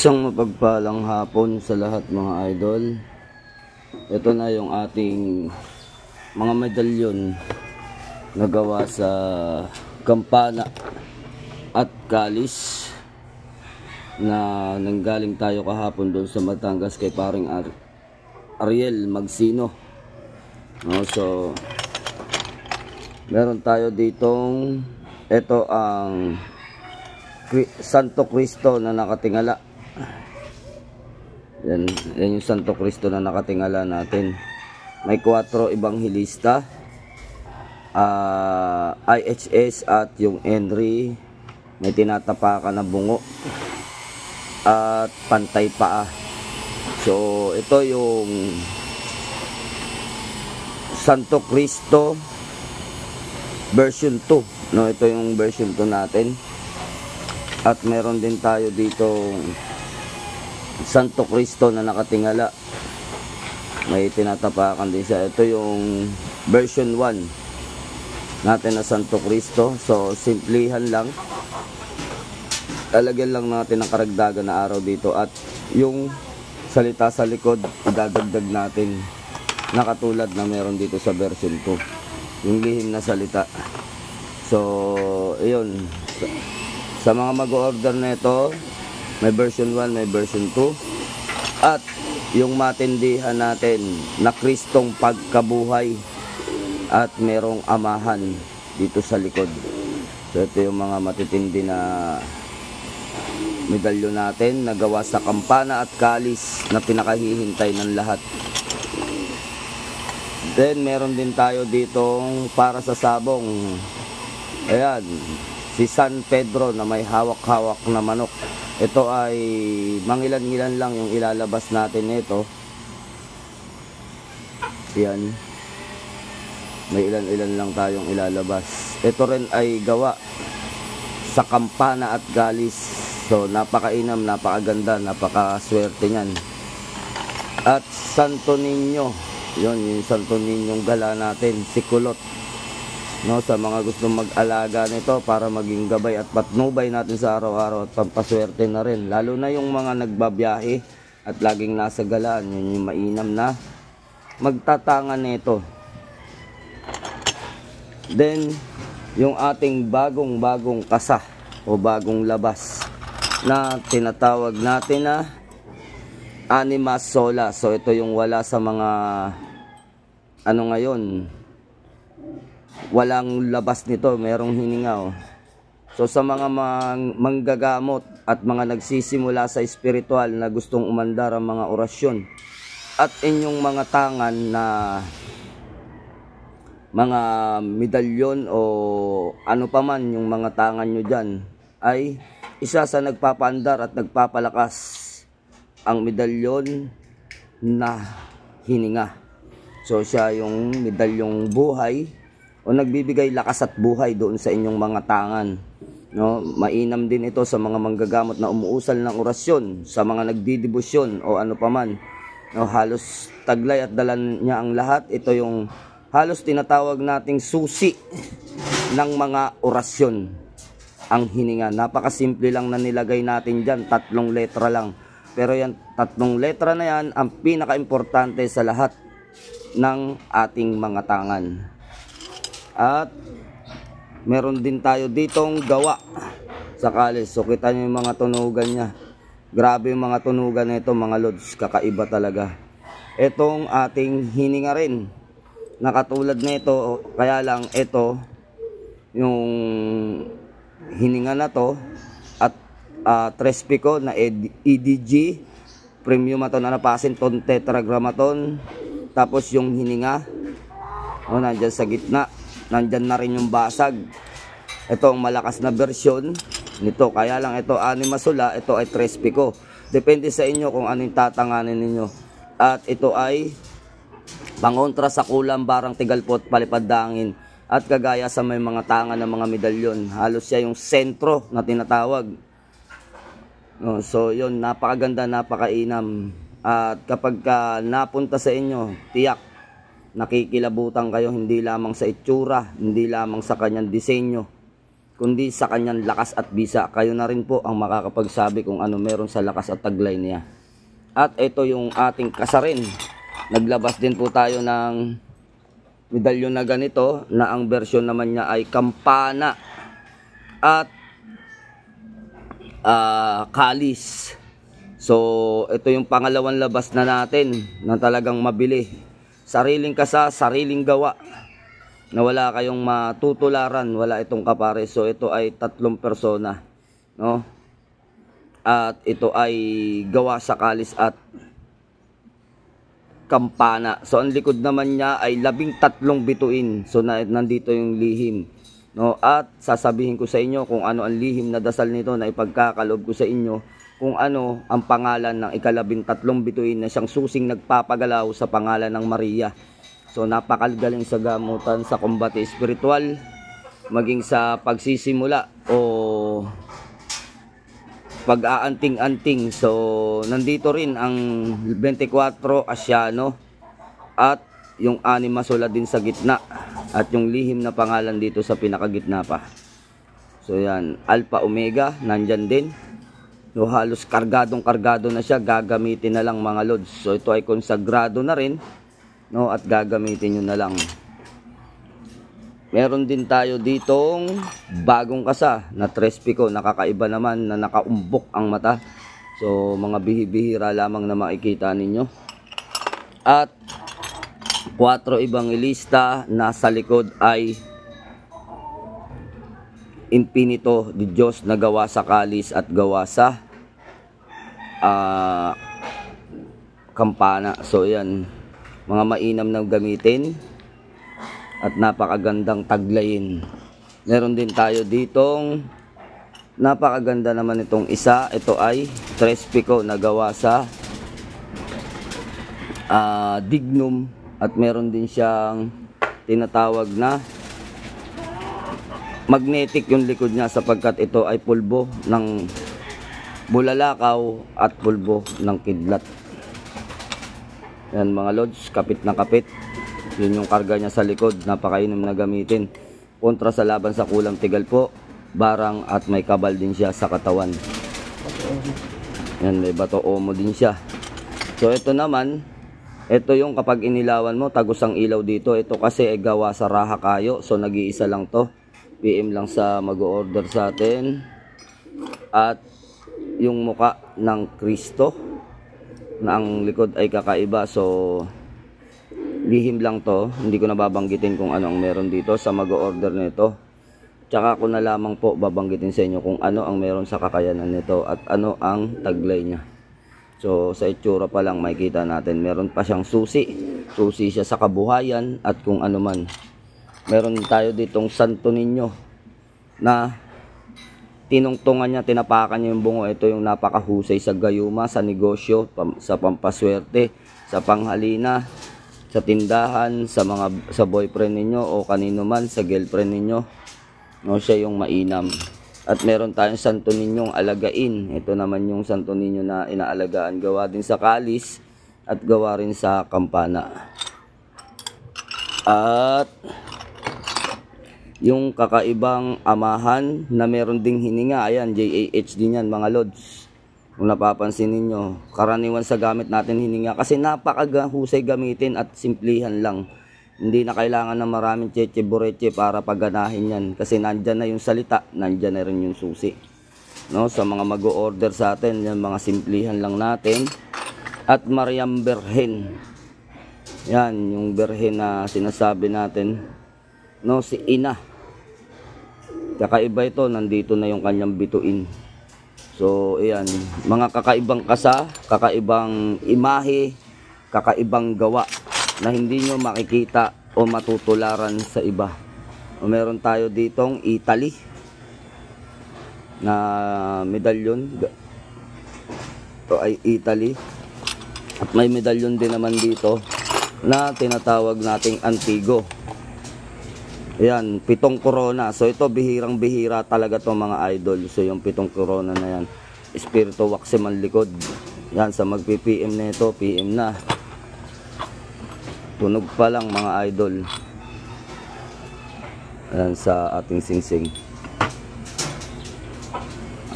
Isang mapagpalang hapon sa lahat mga idol. Ito na yung ating mga medalyon na gawa sa kampana at kalis na nanggaling tayo kahapon doon sa Batangas kay paring Ariel Magsino. So meron tayo ditong ito ang Santo Cristo na nakatingala. Yan yung Santo Cristo na nakatingala natin. May 4 Ebanghilista, IHS at yung Henry. May tinatapakan na bungo at pantay paa. So ito yung Santo Cristo version 2, no? Ito yung version 2 natin. At meron din tayo dito Santo Cristo na nakatingala. May tinatapakan din siya. Ito yung version 1 natin na Santo Cristo. So simplihan lang. Lalagyan lang natin ng karagdagan na araw dito. At yung salita sa likod, idadagdag natin na katulad na meron dito sa version 2. Yung lihim na salita. So ayun. Sa mga mag-order na ito, may version 1, may version 2. At yung matindihan natin na Kristong pagkabuhay at merong amahan dito sa likod. So ito yung mga matitindi na medalyon natin na gawa sa kampana at kalis na pinakahihintay ng lahat. Then meron din tayo ditong para sa sabong. Ayan, si San Pedro na may hawak-hawak na manok. Ito ay mangilan-ngilan lang yung ilalabas natin nito. Yan. May ilan-ilan lang tayong ilalabas. Ito rin ay gawa sa kampana at galis. So napakainam, napakaganda, napakaswerte niyan. At Santo Niño. Yun, yung Santo Niñong gala natin, si Kulot. No, sa mga gustong mag-alaga nito para maging gabay at patnubay natin sa araw-araw at pampaswerte na rin. Lalo na yung mga nagbabiyahe at laging nasa galaan, yun yung mainam na magtatangan nito. Then, yung ating bagong kasa o bagong labas na tinatawag natin na Anima Sola. So, ito yung wala sa mga ngayon. Walang labas nito, merong hininga. So sa mga manggagamot at mga nagsisimula sa espiritual na gustong umandar ang mga orasyon at inyong mga tangan na mga medalyon o ano pa man yung mga tangan nyo dyan, ay isa sa nagpapaandar at nagpapalakas ang medalyon na hininga. So siya yung medalyong buhay o nagbibigay lakas at buhay doon sa inyong mga tangan. No, mainam din ito sa mga manggagamot na umuusal ng orasyon, sa mga nagdidibusyon o ano paman. No, halos taglay at dalan niya ang lahat. Ito yung halos tinatawag nating susi ng mga orasyon. Ang hininga, napakasimple lang na nilagay natin diyan, 3 letra lang. Pero yan 3 letra na yan ang pinaka-importante sa lahat ng ating mga tangan. At meron din tayo ditong gawa sa kalis. So kita nyo yung mga tunugan niya. Grabe yung mga tunugan nito mga lods. Kakaiba talaga. Itong ating hininga rin. Nakatulad nito. Kaya lang ito yung hininga na to. At Trespico na EDG. Premium ato na napasinton tetragramaton. Tapos yung hininga. Nandyan sa gitna. Nandyan na rin yung basag. Ito ang malakas na version nito. Kaya lang ito Anima Sola, ito ay Trespico. Depende sa inyo kung anong tatanganin ninyo. At ito ay pangontra sa kulam, barang tigalpot, palipad dangin. At kagaya sa may mga tangan ng mga medalyon. Halos siya yung sentro na tinatawag. So yun, napakaganda, napakainam. At kapag napunta sa inyo, tiyak nakikilabutan kayo, hindi lamang sa itsura, hindi lamang sa kanyang disenyo, kundi sa kanyang lakas at bisa. Kayo na rin po ang makakapagsabi kung ano meron sa lakas at taglay niya. At ito yung ating kasarin. Naglabas din po tayo ng medalyon na ganito, na ang version naman niya ay kampana at kalis. So ito yung pangalawang labas na natin na talagang mabili. Sariling kasa, sariling gawa, na wala kayong matutularan, wala itong kapares. So ito ay 3 persona, no? At ito ay gawa sa kalis at kampana. So ang likod naman niya ay 13 bituin. So nandito yung lihim, no? At sasabihin ko sa inyo kung ano ang lihim na dasal nito, na ipagkakaloob ko sa inyo kung ano ang pangalan ng ika-13 bituin na siyang susing nagpapagalaw sa pangalan ng Maria. So napakagaling sa gamutan, sa kombate espiritual, maging sa pagsisimula o pag-aanting-anting. So nandito rin ang 24 Asyano at yung 6 masula din sa gitna, at yung lihim na pangalan dito sa pinakagitna pa. So yan, Alpha Omega nandyan din. No, halos kargadong na siya, gagamitin na lang mga lods. So ito ay konsagrado na rin, no, at gagamitin nyo na lang. Meron din tayo ditong bagong kasa na Trespico, nakakaiba naman, na nakaumbok ang mata. So mga bihira lamang na makikita ninyo. At 4 Evangelista na sa likod ay Infinito di Diyos na gawa sa kalis at gawa sa kampana. So yan, mga mainam na gamitin at napakagandang taglayin. Meron din tayo ditong napakaganda naman itong isa. Ito ay Trespico na gawa sa dignum, at meron din siyang tinatawag na magnetic yung likod niya, sapagkat ito ay pulbo ng bulalakaw at pulbo ng kidlat. Yan mga lods, kapit na kapit. Yun yung karga niya sa likod, napakainom na gamitin. Kontra sa laban sa kulang tigal po, barang, at may kabal din siya sa katawan. Yan, may bato omo din siya. So ito naman, ito yung kapag inilawan mo, tagos ang ilaw dito. Ito kasi ay gawa sa raha kayo, so nag-iisa lang to. PM lang sa mag-order sa atin. At yung muka ng Kristo na ang likod ay kakaiba, so lihim lang to, hindi ko na babanggitin kung ano ang meron dito sa mag-order nito. Tsaka ko na lamang po babanggitin sa inyo kung ano ang meron sa kakayanan nito at ano ang taglay niya. So sa itsura pa lang makikita natin, meron pa siyang susi siya sa kabuhayan at kung ano man. Meron tayo ditong Santo Niño na tinungtungan niya, tinapakan niya yung bungo. Ito yung napakahusay sa gayuma, sa negosyo, sa pampaswerte, sa panghalina, sa tindahan, sa boyfriend ninyo o kanino man, sa girlfriend ninyo. No, siya yung mainam. At meron tayong Santo Niñong alagain. Ito naman yung Santo Niño na inaalagaan, gawa din sa kalis at gawa rin sa kampana. At yung kakaibang amahan na meron ding hininga, ayan, JAH din yan mga lods. Kung napapansin ninyo, karaniwan sa gamit natin hininga kasi napakahusay gamitin at simplihan lang. Hindi na kailangan ng maraming cheche bureche para paganahin yan, kasi nandyan na yung salita, nandyan na rin yung susi. No, sa mga mag-o-order sa atin, yung mga simplihan lang natin. At Mariam Berhen, yan yung Berhen na sinasabi natin, no, si Ina. Kakaiba ito, nandito na yung kanyang bituin. So ayan, mga kakaibang kasa, kakaibang imahe, kakaibang gawa na hindi nyo makikita o matutularan sa iba. O meron tayo ditong Italy na medalyon. Ito ay Italy. At may medalyon din naman dito na tinatawag nating Antigo. Ayan, 7 corona. So ito bihirang bihira talaga to mga idol. So yung 7 corona na yan, Espiritu Waximan likod. Yan, sa magpi-PM na ito, PM na. Tunog pa lang mga idol. Ayan, sa ating singsing.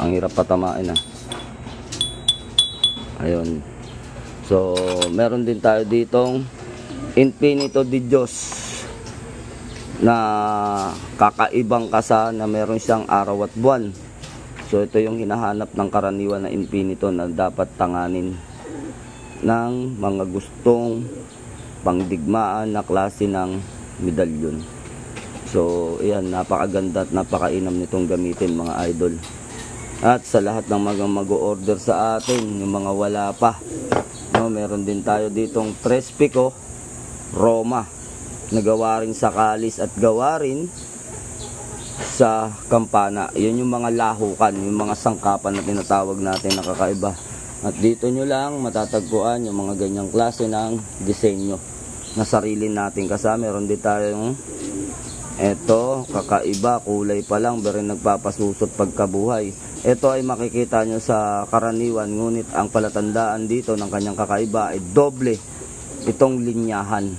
Ang hirap patamain ah. Ayun. So, meron din tayo ditong Infinito di Diyos na kakaibang kasa na meron siyang araw at buwan. So, ito yung hinahanap ng karaniwan na Infinito na dapat tanganin ng mga gustong pangdigmaan na klase ng medalyon. So, ayan, napakaganda at napakainam nitong gamitin mga idol. At sa lahat ng mga mag-o-order sa atin, yung mga wala pa, no, meron din tayo ditong Tres Pico Roma na gawa rin sa kalis at gawa rin sa kampana. Yun yung mga lahukan, yung mga sangkapan na tinatawag natin na kakaiba. At dito nyo lang matatagpuan yung mga ganyang klase ng disenyo na sarili natin. Kasi meron din tayong eto, kakaiba, kulay pa lang, pero nagpapasusot pagkabuhay. Ito ay makikita nyo sa karaniwan, ngunit ang palatandaan dito ng kanyang kakaiba ay doble itong linyahan.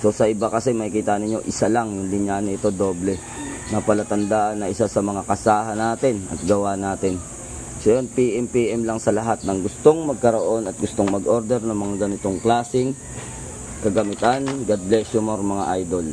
So sa iba kasi makikita ninyo isa lang yung linyahan nito, doble, na palatandaan na isa sa mga kasahan natin at gawa natin. So yun, PM lang sa lahat ng gustong magkaroon at gustong mag-order ng mga ganitong klaseng kagamitan. God bless you more mga idol.